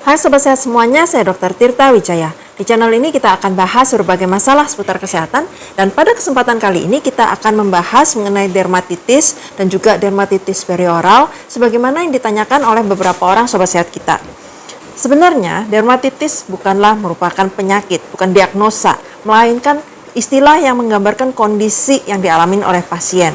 Hai Sobat Sehat semuanya, saya Dr. Tirta Wijaya. Di channel ini kita akan bahas berbagai masalah seputar kesehatan, dan pada kesempatan kali ini kita akan membahas mengenai dermatitis dan juga dermatitis perioral sebagaimana yang ditanyakan oleh beberapa orang Sobat Sehat kita. Sebenarnya dermatitis bukanlah merupakan penyakit, bukan diagnosa, melainkan istilah yang menggambarkan kondisi yang dialami oleh pasien.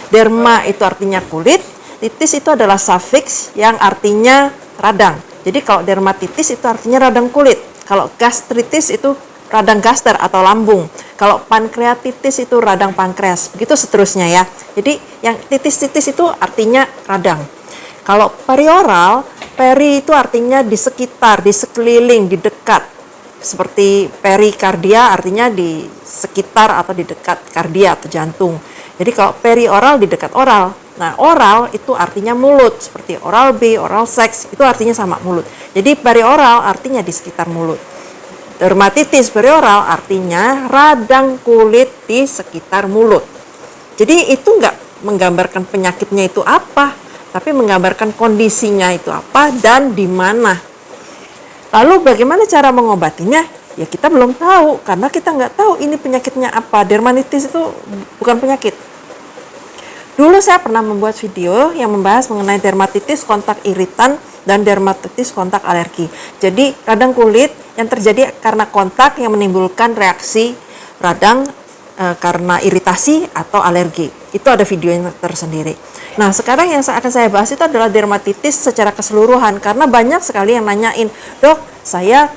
Derma itu artinya kulit, titis itu adalah sufiks yang artinya radang. Jadi kalau dermatitis itu artinya radang kulit. Kalau gastritis itu radang gaster atau lambung. Kalau pankreatitis itu radang pankreas. Begitu seterusnya ya. Jadi yang titis-titis itu artinya radang. Kalau perioral, peri itu artinya di sekitar, di sekeliling, di dekat. Seperti perikardia artinya di sekitar atau di dekat kardia atau jantung. Jadi kalau perioral di dekat oral. Nah, oral itu artinya mulut, seperti oral B, oral seks, itu artinya sama mulut. Jadi perioral artinya di sekitar mulut. Dermatitis perioral artinya radang kulit di sekitar mulut. Jadi itu nggak menggambarkan penyakitnya itu apa, tapi menggambarkan kondisinya itu apa dan di mana. Lalu bagaimana cara mengobatinya? Ya kita belum tahu, karena kita nggak tahu ini penyakitnya apa. Dermatitis itu bukan penyakit. Dulu saya pernah membuat video yang membahas mengenai dermatitis kontak iritan dan dermatitis kontak alergi. Jadi radang kulit yang terjadi karena kontak yang menimbulkan reaksi radang karena iritasi atau alergi. Itu ada videonya tersendiri. Nah sekarang yang akan saya bahas itu adalah dermatitis secara keseluruhan. Karena banyak sekali yang nanyain, dok saya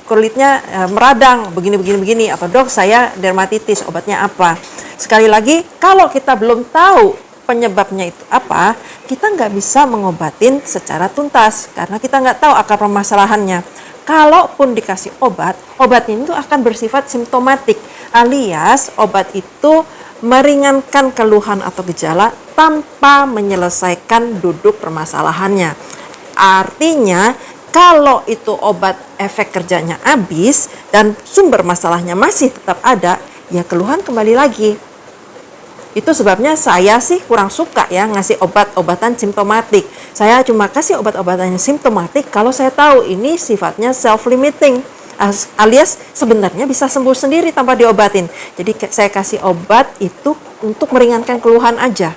kulitnya meradang begini. Atau dok saya dermatitis, obatnya apa? Sekali lagi, kalau kita belum tahu penyebabnya itu apa, kita nggak bisa mengobatin secara tuntas karena kita nggak tahu akar permasalahannya. Kalaupun dikasih obat, obatnya itu akan bersifat simptomatik, alias obat itu meringankan keluhan atau gejala tanpa menyelesaikan duduk permasalahannya. Artinya, kalau itu obat efek kerjanya habis dan sumber masalahnya masih tetap ada, ya keluhan kembali lagi. Itu sebabnya saya sih kurang suka ya ngasih obat-obatan simptomatik. Saya cuma kasih obat-obatan yang simptomatik kalau saya tahu ini sifatnya self-limiting. Alias sebenarnya bisa sembuh sendiri tanpa diobatin. Jadi saya kasih obat itu untuk meringankan keluhan aja.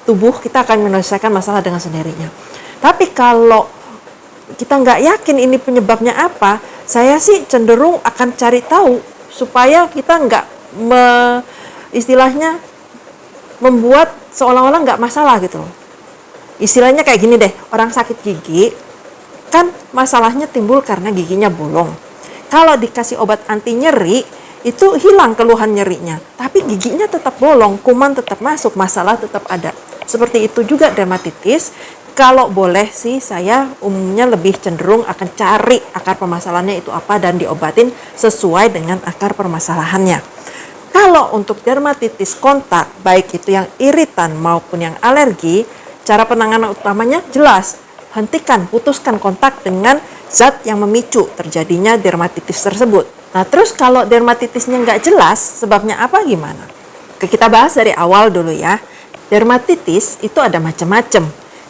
Tubuh kita akan menyelesaikan masalah dengan sendirinya. Tapi kalau kita nggak yakin ini penyebabnya apa, saya sih cenderung akan cari tahu supaya kita nggak istilahnya membuat seolah-olah nggak masalah gitu loh. Istilahnya kayak gini deh, orang sakit gigi kan masalahnya timbul karena giginya bolong. Kalau dikasih obat anti nyeri itu hilang keluhan nyerinya, tapi giginya tetap bolong, kuman tetap masuk, masalah tetap ada. Seperti itu juga dermatitis. Kalau boleh sih saya umumnya lebih cenderung akan cari akar permasalahannya itu apa dan diobatin sesuai dengan akar permasalahannya. Kalau untuk dermatitis kontak, baik itu yang iritan maupun yang alergi, cara penanganan utamanya jelas. Hentikan, putuskan kontak dengan zat yang memicu terjadinya dermatitis tersebut. Nah terus kalau dermatitisnya nggak jelas, sebabnya apa gimana? Kita bahas dari awal dulu ya. Dermatitis itu ada macam-macam.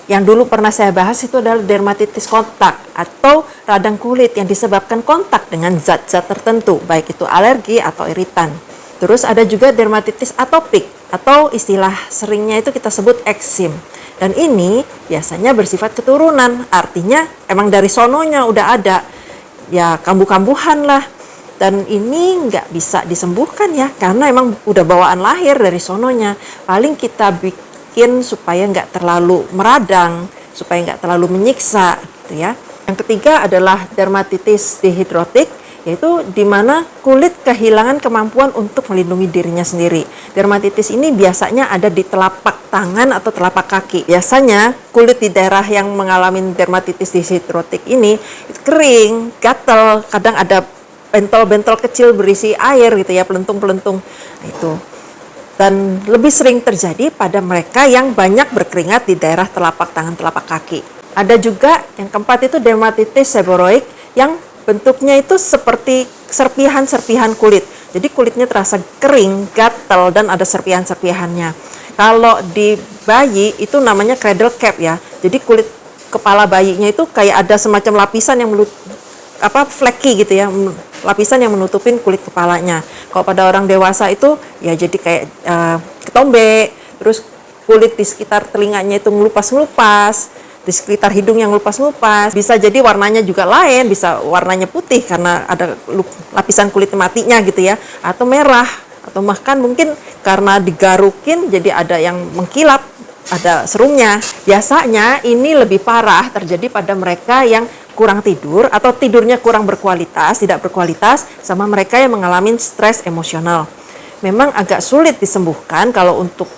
Yang dulu pernah saya bahas itu adalah dermatitis kontak atau radang kulit yang disebabkan kontak dengan zat-zat tertentu, baik itu alergi atau iritan. Terus ada juga dermatitis atopik atau istilah seringnya itu kita sebut eksim. Dan ini biasanya bersifat keturunan, artinya emang dari sononya udah ada. Ya kambuh-kambuhan lah. Dan ini nggak bisa disembuhkan ya, karena emang udah bawaan lahir dari sononya. Paling kita bikin supaya nggak terlalu meradang, supaya nggak terlalu menyiksa gitu ya. Yang ketiga adalah dermatitis dihidrotik, yaitu di mana kulit kehilangan kemampuan untuk melindungi dirinya sendiri. Dermatitis ini biasanya ada di telapak tangan atau telapak kaki. Biasanya kulit di daerah yang mengalami dermatitis dihidrotik ini kering, gatal, kadang ada bentol-bentol kecil berisi air gitu ya, pelentung-pelentung. Nah, itu. Dan lebih sering terjadi pada mereka yang banyak berkeringat di daerah telapak tangan, telapak kaki. Ada juga yang keempat itu dermatitis seboroik yang bentuknya itu seperti serpihan-serpihan kulit. Jadi kulitnya terasa kering, gatal, dan ada serpihan-serpihannya. Kalau di bayi itu namanya cradle cap ya. Jadi kulit kepala bayinya itu kayak ada semacam lapisan yang flecky gitu ya, lapisan yang menutupin kulit kepalanya. Kalau pada orang dewasa itu ya jadi kayak ketombe, terus kulit di sekitar telinganya itu ngelupas-ngelupas, di sekitar hidung yang ngelupas-ngelupas. Bisa jadi warnanya juga lain, bisa warnanya putih karena ada lapisan kulit matinya gitu ya, atau merah, atau bahkan mungkin karena digarukin jadi ada yang mengkilap, ada serumnya. Biasanya ini lebih parah terjadi pada mereka yang kurang tidur atau tidurnya kurang berkualitas, tidak berkualitas, sama mereka yang mengalami stres emosional. Memang agak sulit disembuhkan kalau untuk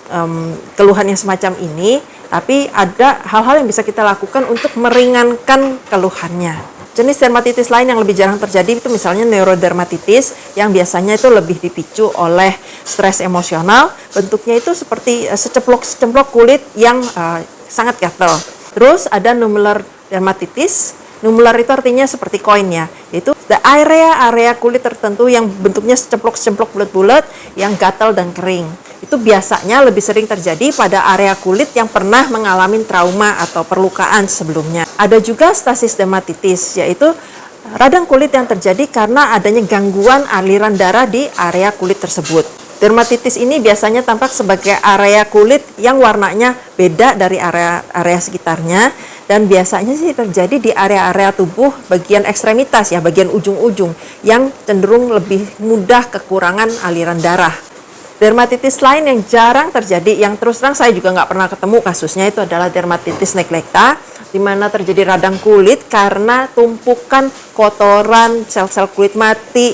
keluhan yang semacam ini, tapi ada hal-hal yang bisa kita lakukan untuk meringankan keluhannya. Jenis dermatitis lain yang lebih jarang terjadi itu misalnya neurodermatitis, yang biasanya itu lebih dipicu oleh stres emosional. Bentuknya itu seperti seceplok-seceplok kulit yang sangat gatal. Terus ada nummular dermatitis. Nummular itu artinya seperti koin ya, yaitu area kulit tertentu yang bentuknya secemplok-secemplok bulat-bulat yang gatal dan kering. Itu biasanya lebih sering terjadi pada area kulit yang pernah mengalami trauma atau perlukaan sebelumnya. Ada juga stasis dermatitis, yaitu radang kulit yang terjadi karena adanya gangguan aliran darah di area kulit tersebut. Dermatitis ini biasanya tampak sebagai area kulit yang warnanya beda dari area sekitarnya, dan biasanya sih terjadi di area-area tubuh bagian ekstremitas ya, bagian ujung-ujung yang cenderung lebih mudah kekurangan aliran darah. Dermatitis lain yang jarang terjadi, yang terus terang saya juga nggak pernah ketemu kasusnya, itu adalah dermatitis neglecta, di mana terjadi radang kulit karena tumpukan kotoran, sel-sel kulit mati,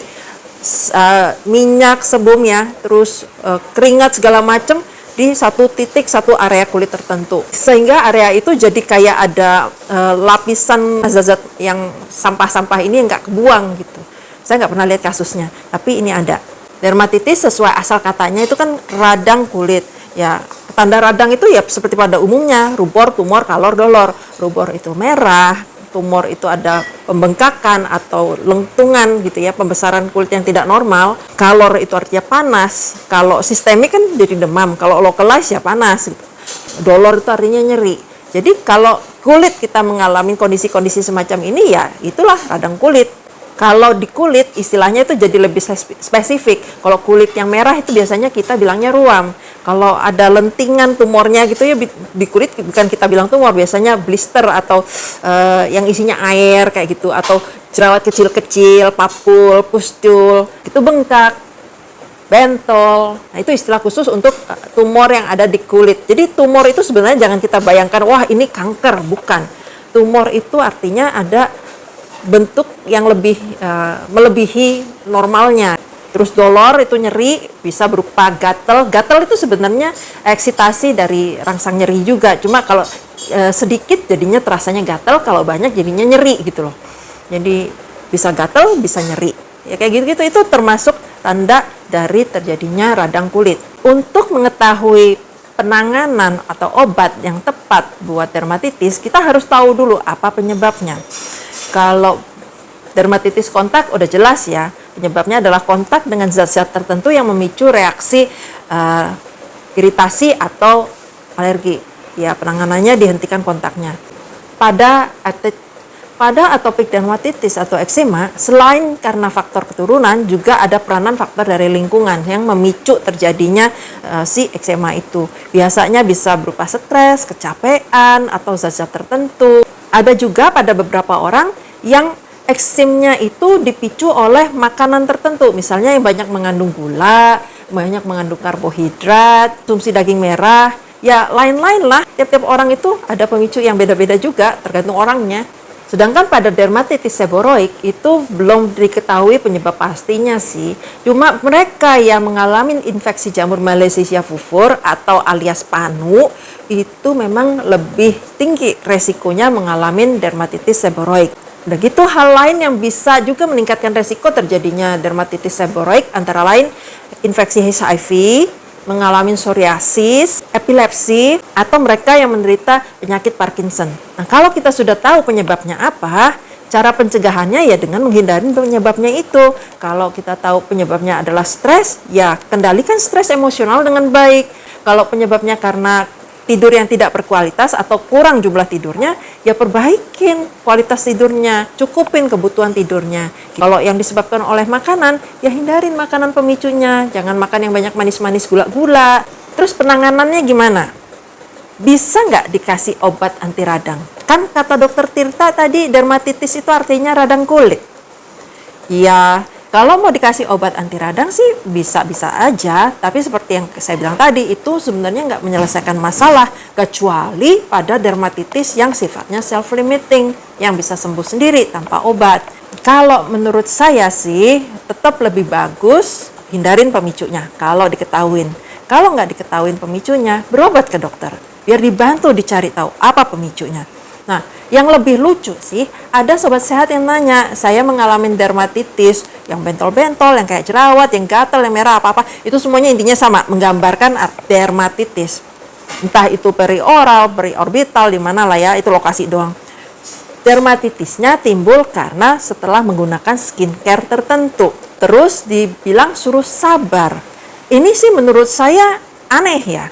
minyak sebumnya, terus keringat segala macam di satu titik, satu area kulit tertentu, sehingga area itu jadi kayak ada lapisan zat-zat yang sampah-sampah ini yang nggak kebuang gitu. Saya nggak pernah lihat kasusnya, tapi ini ada. Dermatitis sesuai asal katanya itu kan radang kulit ya. Tanda radang itu ya seperti pada umumnya, rubor, tumor, kalor, dolor. Rubor itu merah, tumor itu ada pembengkakan atau lengkungan gitu ya, pembesaran kulit yang tidak normal. Kalor itu artinya panas. Kalau sistemik kan jadi demam, kalau localized ya panas gitu. Dolor itu artinya nyeri. Jadi kalau kulit kita mengalami kondisi-kondisi semacam ini ya itulah radang kulit. Kalau di kulit istilahnya itu jadi lebih spesifik. Kalau kulit yang merah itu biasanya kita bilangnya ruam. Kalau ada lentingan tumornya gitu ya di kulit, bukan kita bilang tumor, biasanya blister atau yang isinya air kayak gitu, atau jerawat kecil-kecil, papul, pustul, itu bengkak, bentol. Nah, itu istilah khusus untuk tumor yang ada di kulit. Jadi tumor itu sebenarnya jangan kita bayangkan wah ini kanker, bukan. Tumor itu artinya ada bentuk yang lebih melebihi normalnya. Terus dolor itu nyeri, bisa berupa gatal. Gatal itu sebenarnya eksitasi dari rangsang nyeri juga. Cuma kalau sedikit jadinya terasanya gatal, kalau banyak jadinya nyeri gitu loh. Jadi bisa gatal, bisa nyeri. Ya kayak gitu-gitu, itu termasuk tanda dari terjadinya radang kulit. Untuk mengetahui penanganan atau obat yang tepat buat dermatitis, kita harus tahu dulu apa penyebabnya. Kalau dermatitis kontak udah jelas ya, penyebabnya adalah kontak dengan zat-zat tertentu yang memicu reaksi iritasi atau alergi. Ya, penanganannya dihentikan kontaknya. Pada atopik dermatitis atau eksema, selain karena faktor keturunan, juga ada peranan faktor dari lingkungan yang memicu terjadinya si eksema itu. Biasanya bisa berupa stres, kecapean, atau zat-zat tertentu. Ada juga pada beberapa orang yang eksemnya itu dipicu oleh makanan tertentu, misalnya yang banyak mengandung gula, banyak mengandung karbohidrat, konsumsi daging merah, ya lain-lain lah. Tiap-tiap orang itu ada pemicu yang beda-beda juga, tergantung orangnya. Sedangkan pada dermatitis seboroik itu belum diketahui penyebab pastinya sih. Cuma mereka yang mengalami infeksi jamur Malassezia fufur atau alias panu itu memang lebih tinggi resikonya mengalami dermatitis seboroik. Udah gitu, hal lain yang bisa juga meningkatkan resiko terjadinya dermatitis seboroik antara lain infeksi HIV, mengalami psoriasis, epilepsi, atau mereka yang menderita penyakit Parkinson. Nah, kalau kita sudah tahu penyebabnya apa, cara pencegahannya ya dengan menghindari penyebabnya itu. Kalau kita tahu penyebabnya adalah stres, ya kendalikan stres emosional dengan baik. Kalau penyebabnya karena tidur yang tidak berkualitas atau kurang jumlah tidurnya, ya perbaikin kualitas tidurnya, cukupin kebutuhan tidurnya. Kalau yang disebabkan oleh makanan, ya hindarin makanan pemicunya, jangan makan yang banyak manis-manis, gula-gula. Terus penanganannya gimana? Bisa nggak dikasih obat anti radang? Kan kata dokter Tirta tadi dermatitis itu artinya radang kulit. Ya, kalau mau dikasih obat anti radang sih bisa-bisa aja, tapi seperti yang saya bilang tadi, itu sebenarnya nggak menyelesaikan masalah, kecuali pada dermatitis yang sifatnya self-limiting, yang bisa sembuh sendiri tanpa obat. Kalau menurut saya sih, tetap lebih bagus hindarin pemicunya kalau diketahuin. Kalau nggak diketahuin pemicunya, berobat ke dokter, biar dibantu dicari tahu apa pemicunya. Nah, yang lebih lucu sih, ada sobat sehat yang nanya, saya mengalami dermatitis yang bentol-bentol, yang kayak jerawat, yang gatal, yang merah, apa-apa. Itu semuanya intinya sama, menggambarkan dermatitis. Entah itu perioral, periorbital, di mana lah ya, itu lokasi doang. Dermatitisnya timbul karena setelah menggunakan skincare tertentu. Terus dibilang suruh sabar. Ini sih menurut saya aneh ya.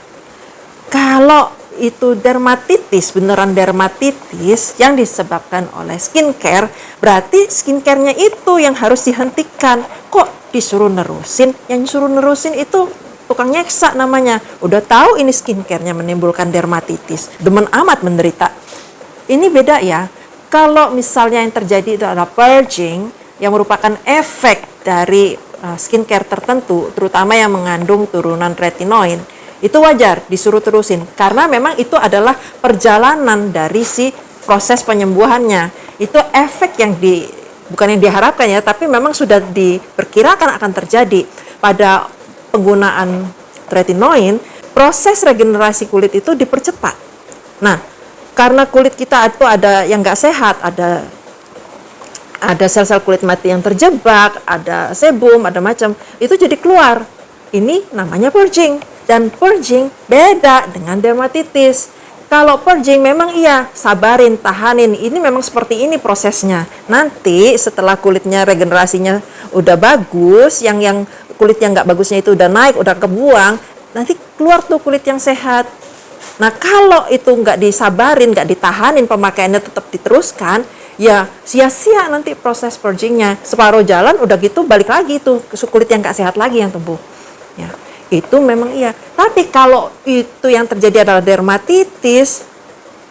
Kalau itu dermatitis, beneran dermatitis yang disebabkan oleh skincare, berarti skincare-nya itu yang harus dihentikan. Kok disuruh nerusin? Yang disuruh nerusin itu tukang nyeksa namanya. Udah tahu ini skincare-nya menimbulkan dermatitis, demen amat menderita. Ini beda ya. Kalau misalnya yang terjadi itu adalah purging, yang merupakan efek dari skincare tertentu, terutama yang mengandung turunan retinoid, itu wajar disuruh terusin karena memang itu adalah perjalanan dari si proses penyembuhannya. Itu efek yang bukan yang diharapkan ya, tapi memang sudah diperkirakan akan terjadi pada penggunaan retinoid. Proses regenerasi kulit itu dipercepat. Nah, karena kulit kita itu ada yang nggak sehat, ada sel-sel kulit mati yang terjebak, ada sebum, ada macam, itu jadi keluar. Ini namanya purging. Dan purging beda dengan dermatitis. Kalau purging memang iya, sabarin, tahanin. Ini memang seperti ini prosesnya. Nanti setelah kulitnya regenerasinya udah bagus, yang kulit yang nggak bagusnya itu udah naik, udah kebuang, nanti keluar tuh kulit yang sehat. Nah, kalau itu nggak disabarin, nggak ditahanin, pemakaiannya tetap diteruskan, ya sia-sia nanti proses purgingnya. Separuh jalan udah gitu balik lagi tuh kulit yang nggak sehat lagi yang tumbuh. Ya. Itu memang iya. Tapi kalau itu yang terjadi adalah dermatitis,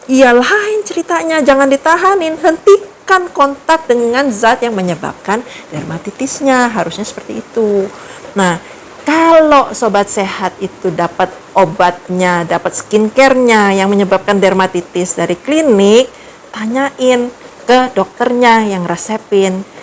ya lain ceritanya. Jangan ditahanin, hentikan kontak dengan zat yang menyebabkan dermatitisnya. Harusnya seperti itu. Nah, kalau sobat sehat itu dapat obatnya, dapat skincare-nya yang menyebabkan dermatitis dari klinik, tanyain ke dokternya yang resepin.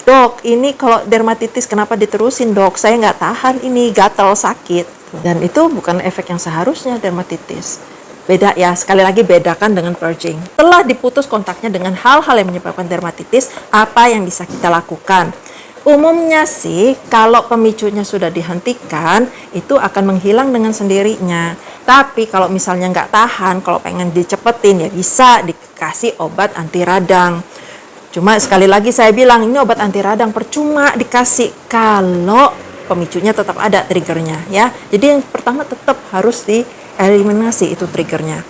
Dok, ini kalau dermatitis kenapa diterusin dok? Saya nggak tahan ini, gatal, sakit. Dan itu bukan efek yang seharusnya dermatitis. Beda ya, sekali lagi bedakan dengan purging. Setelah diputus kontaknya dengan hal-hal yang menyebabkan dermatitis, apa yang bisa kita lakukan? Umumnya sih, kalau pemicunya sudah dihentikan, itu akan menghilang dengan sendirinya. Tapi kalau misalnya nggak tahan, kalau pengen dicepetin, ya bisa dikasih obat anti radang. Cuma sekali lagi saya bilang, ini obat anti radang percuma dikasih kalau pemicunya tetap ada triggernya ya. Jadi yang pertama tetap harus dieliminasi itu triggernya.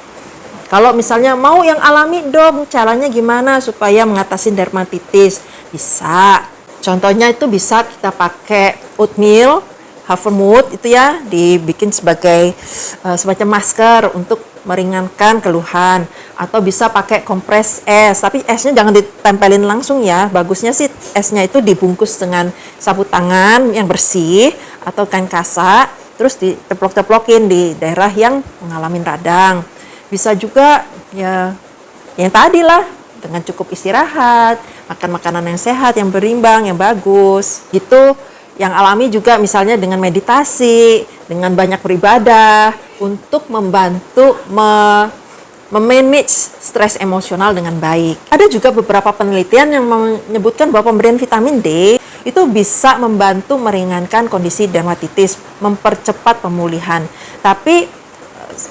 Kalau misalnya mau yang alami dong, caranya gimana supaya mengatasi dermatitis? Bisa. Contohnya itu bisa kita pakai oatmeal, havermut itu ya, dibikin sebagai semacam masker untuk meringankan keluhan, atau bisa pakai kompres es, tapi esnya jangan ditempelin langsung ya. Bagusnya sih esnya itu dibungkus dengan sabut tangan yang bersih atau kain kasa, terus diteplok-teplokin di daerah yang mengalami radang. Bisa juga ya yang tadi lah, dengan cukup istirahat, makan makanan yang sehat, yang berimbang, yang bagus gitu. Yang alami juga misalnya dengan meditasi, dengan banyak beribadah, untuk membantu memanage stres emosional dengan baik. Ada juga beberapa penelitian yang menyebutkan bahwa pemberian vitamin D itu bisa membantu meringankan kondisi dermatitis, mempercepat pemulihan. Tapi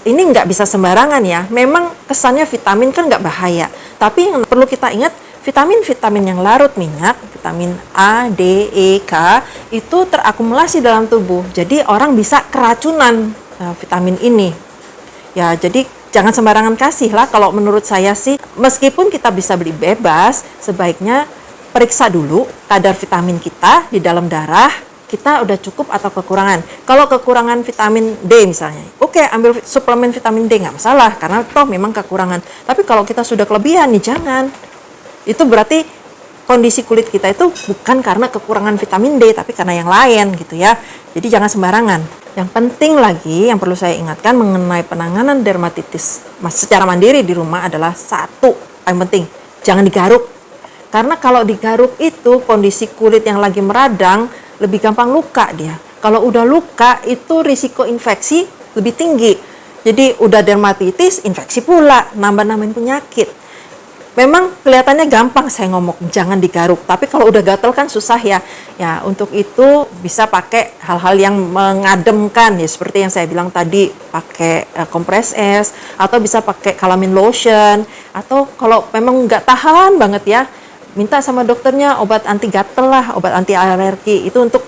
ini nggak bisa sembarangan ya. Memang kesannya vitamin kan nggak bahaya. Tapi yang perlu kita ingat, vitamin-vitamin yang larut minyak, vitamin A, D, E, K, itu terakumulasi dalam tubuh. Jadi orang bisa keracunan vitamin ini. Ya, jadi jangan sembarangan kasih lah. Kalau menurut saya sih, meskipun kita bisa beli bebas, sebaiknya periksa dulu kadar vitamin kita di dalam darah, kita udah cukup atau kekurangan. Kalau kekurangan vitamin D misalnya, oke, ambil suplemen vitamin D, nggak masalah, karena toh memang kekurangan. Tapi kalau kita sudah kelebihan nih, jangan. Itu berarti kondisi kulit kita itu bukan karena kekurangan vitamin D, tapi karena yang lain gitu ya. Jadi jangan sembarangan. Yang penting lagi yang perlu saya ingatkan mengenai penanganan dermatitis secara mandiri di rumah adalah satu, yang penting, jangan digaruk. Karena kalau digaruk itu kondisi kulit yang lagi meradang lebih gampang luka dia. Kalau udah luka itu risiko infeksi lebih tinggi. Jadi udah dermatitis, infeksi pula, nambah-nambahin penyakit. Memang kelihatannya gampang saya ngomong jangan digaruk, tapi kalau udah gatel kan susah ya. Ya, untuk itu bisa pakai hal-hal yang mengademkan ya, seperti yang saya bilang tadi, pakai kompres es, atau bisa pakai calamine lotion, atau kalau memang nggak tahan banget ya, minta sama dokternya obat anti gatel lah, obat anti alergi. Itu untuk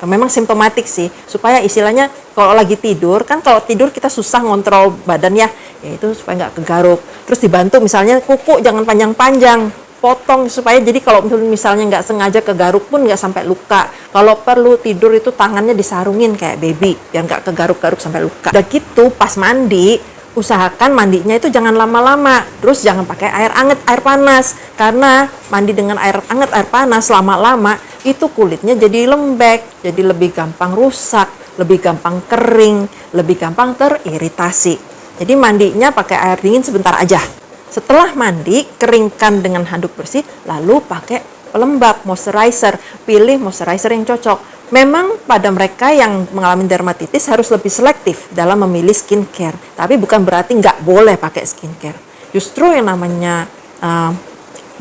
memang simptomatik sih, supaya istilahnya kalau lagi tidur, kan kalau tidur kita susah ngontrol badan ya itu supaya nggak kegaruk. Terus dibantu misalnya kuku jangan panjang-panjang, potong supaya jadi kalau misalnya nggak sengaja kegaruk pun nggak sampai luka. Kalau perlu tidur itu tangannya disarungin kayak baby, biar nggak kegaruk-garuk sampai luka. Udah gitu pas mandi, usahakan mandinya itu jangan lama-lama, terus jangan pakai air anget, air panas, karena mandi dengan air anget, air panas lama-lama itu kulitnya jadi lembek, jadi lebih gampang rusak, lebih gampang kering, lebih gampang teriritasi. Jadi mandinya pakai air dingin sebentar aja. Setelah mandi, keringkan dengan handuk bersih, lalu pakai pelembab, moisturizer. Pilih moisturizer yang cocok. Memang pada mereka yang mengalami dermatitis harus lebih selektif dalam memilih skincare. Tapi bukan berarti nggak boleh pakai skincare. Justru yang namanya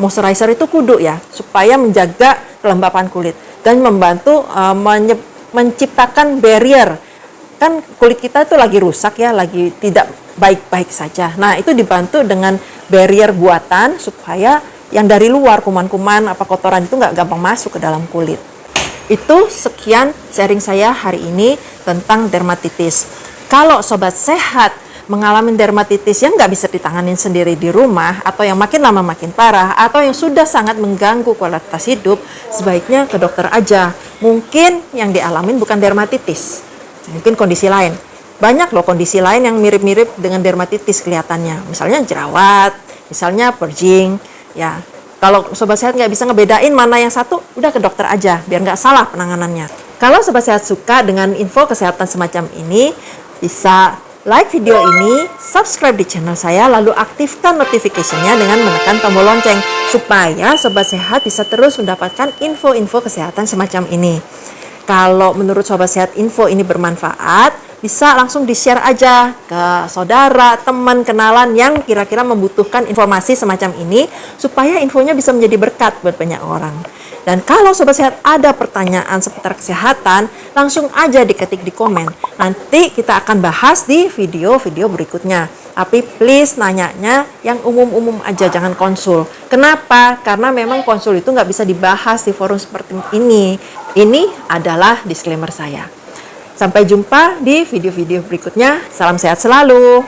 moisturizer itu kudu ya, supaya menjaga kelembapan kulit dan membantu menciptakan barrier. Kan kulit kita itu lagi rusak ya, lagi tidak baik-baik saja. Nah, itu dibantu dengan barrier buatan supaya yang dari luar, kuman-kuman, apa kotoran itu nggak gampang masuk ke dalam kulit. Itu sekian sharing saya hari ini tentang dermatitis. Kalau sobat sehat mengalami dermatitis yang nggak bisa ditanganin sendiri di rumah, atau yang makin lama makin parah, atau yang sudah sangat mengganggu kualitas hidup, sebaiknya ke dokter aja. Mungkin yang dialamin bukan dermatitis, mungkin kondisi lain. Banyak loh kondisi lain yang mirip-mirip dengan dermatitis kelihatannya. Misalnya jerawat, misalnya purging. Ya, kalau sobat sehat nggak bisa ngebedain mana yang satu, udah ke dokter aja, biar nggak salah penanganannya. Kalau sobat sehat suka dengan info kesehatan semacam ini, bisa like video ini, subscribe di channel saya, lalu aktifkan notification-nya dengan menekan tombol lonceng, supaya sobat sehat bisa terus mendapatkan info-info kesehatan semacam ini. Kalau menurut sobat sehat info ini bermanfaat, bisa langsung di-share aja ke saudara, teman, kenalan yang kira-kira membutuhkan informasi semacam ini, supaya infonya bisa menjadi berkat buat banyak orang. Dan kalau sobat sehat ada pertanyaan seputar kesehatan, langsung aja diketik di komen. Nanti kita akan bahas di video-video berikutnya. Tapi please nanyanya yang umum-umum aja, jangan konsul. Kenapa? Karena memang konsul itu nggak bisa dibahas di forum seperti ini. Ini adalah disclaimer saya. Sampai jumpa di video-video berikutnya. Salam sehat selalu.